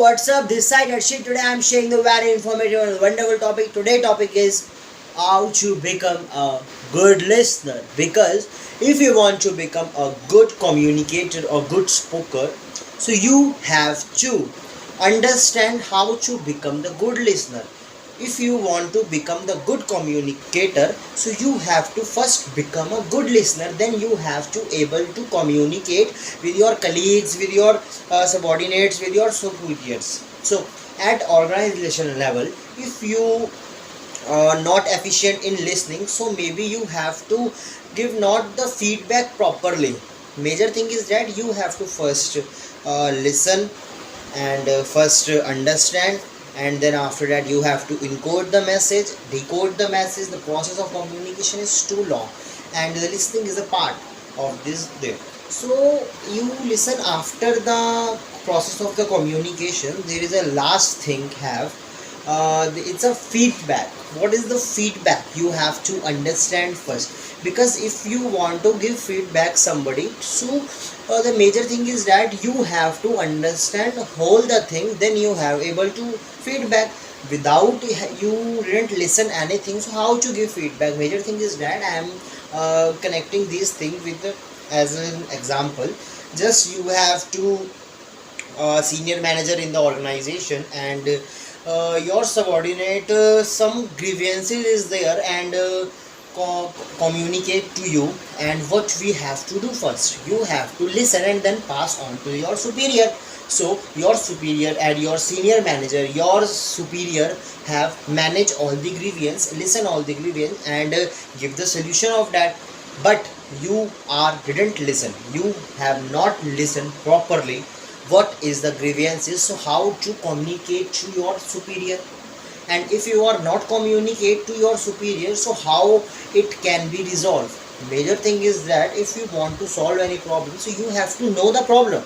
what's up? This side Arshit. Today I'm sharing the very informative and wonderful topic. Today's topic is how to become a good listener. Because if you want to become a good communicator or good speaker, so you have to understand how to become the good listener. If you want to become the good communicator, so you have to first become a good listener. Then you have to able to communicate with your colleagues, with your subordinates, with your superiors. So at organization level, if you are not efficient in listening, so maybe you have to give not the feedback properly. Major thing is that you have to first listen and first understand, and then after that you have to encode the message, decode the message. The process of communication is too long, and the listening is a part of this there. So you listen after the process of the communication. There is a last thing have it's a feedback. What is the feedback? You have to understand first, because if you want to give feedback somebody, so the major thing is that you have to understand whole the thing, then you have able to feedback. Without you didn't listen anything, so how to give feedback? Major thing is that I am connecting these things with as an example. Just you have to senior manager in the organization, and your subordinate some grievances is there, and communicate to you. And what we have to do first, you have to listen and then pass on to your superior. So your superior and your senior manager, your superior have managed all the grievance, listen all the grievance, and give the solution of that. But you are didn't listen, you have not listened properly what is the grievances. So how to communicate to your superior? And if you are not communicate to your superior, so how it can be resolved? Major thing is that if you want to solve any problem, so you have to know the problem.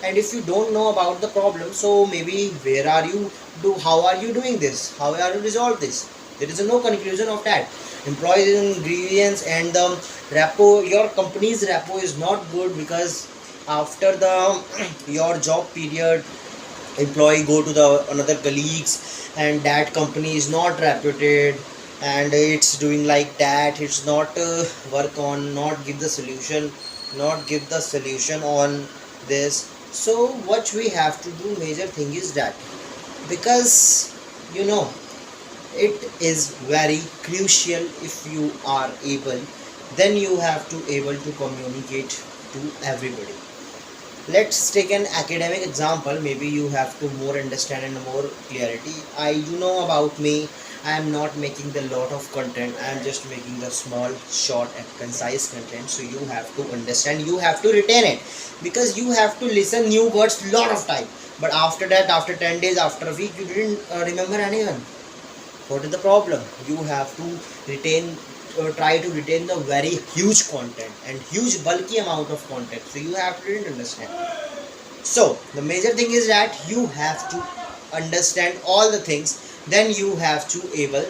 And if you don't know about the problem, so maybe where are you do how are you doing this, how are you resolve this? There is no conclusion of that. Employees in grievance and the repo, your company's repo is not good, because after the your job period, employee go to the another colleagues, and that company is not reputed, and it's doing like that. It's not work on, not give the solution, not give the solution on this. So what we have to do, major thing is that, because you know it is very crucial. If you are able, then you have to able to communicate to everybody. Let's take an academic example. Maybe you have to more understand and more clarity. I you know about me, I am not making the lot of content, I am just making the small short and concise content. So you have to understand, you have to retain it, because you have to listen new words lot of time, but after that, after 10 days, after a week, you didn't remember anyone. What is the problem? You have to retain, try to retain the very huge content and huge bulky amount of content. So you have to understand. So the major thing is that you have to understand all the things, then you have to able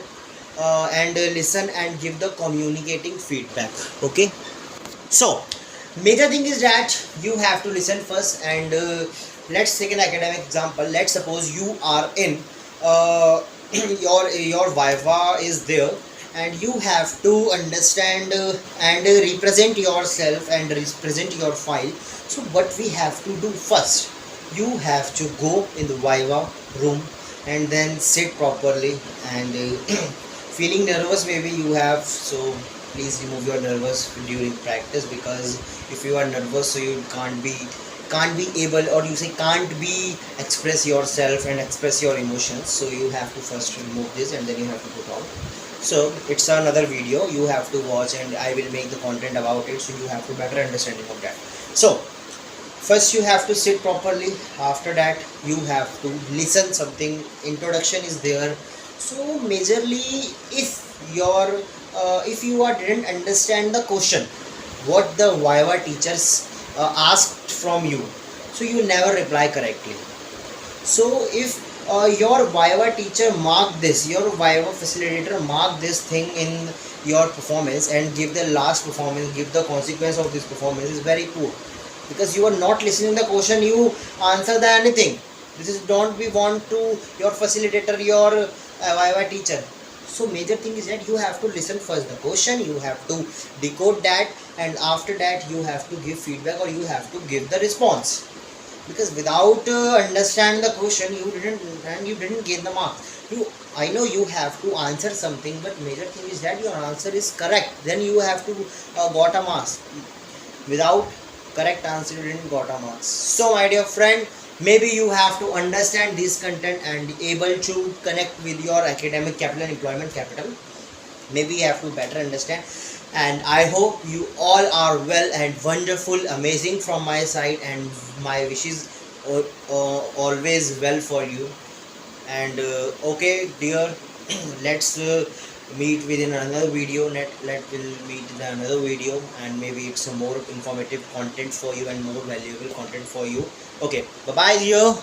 and listen and give the communicating feedback. Okay, so major thing is that you have to listen first. And let's take an academic example. Let's suppose you are in your viva is there, and you have to understand and represent yourself and represent your file. So what we have to do first, you have to go in the viva room and then sit properly. And feeling nervous maybe you have, so please remove your nervous during practice, because if you are nervous, so you can't be able, or you say can't be express yourself and express your emotions. So you have to first remove this, and then you have to put on. So it's another video you have to watch, and I will make the content about it, so you have to better understanding of that. So first you have to sit properly. After that you have to listen something, introduction is there. So majorly, if your if you are didn't understand the question what the viva teachers asked from you, so you never reply correctly. So if your viva teacher mark this, your viva facilitator mark this thing in your performance and give the last performance, give the consequence of this performance, is very poor, because you are not listening the question, you answer the anything. This is don't be want to your facilitator, your Viva teacher. So major thing is that you have to listen first the question, you have to decode that, and after that you have to give feedback or you have to give the response. Because without understand the question, you didn't get the mark. You, I know you have to answer something, but major thing is that your answer is correct, then you have to got a marks. Without correct answer you didn't got a marks. So my dear friend, maybe you have to understand this content and able to connect with your academic capital and employment capital. Maybe you have to better understand, and I hope you all are well and wonderful, amazing from my side, and my wishes always well for you. And okay dear, let's meet within another video. Let will meet in another video, and maybe it's a more informative content for you and more valuable content for you. Okay, bye bye dear.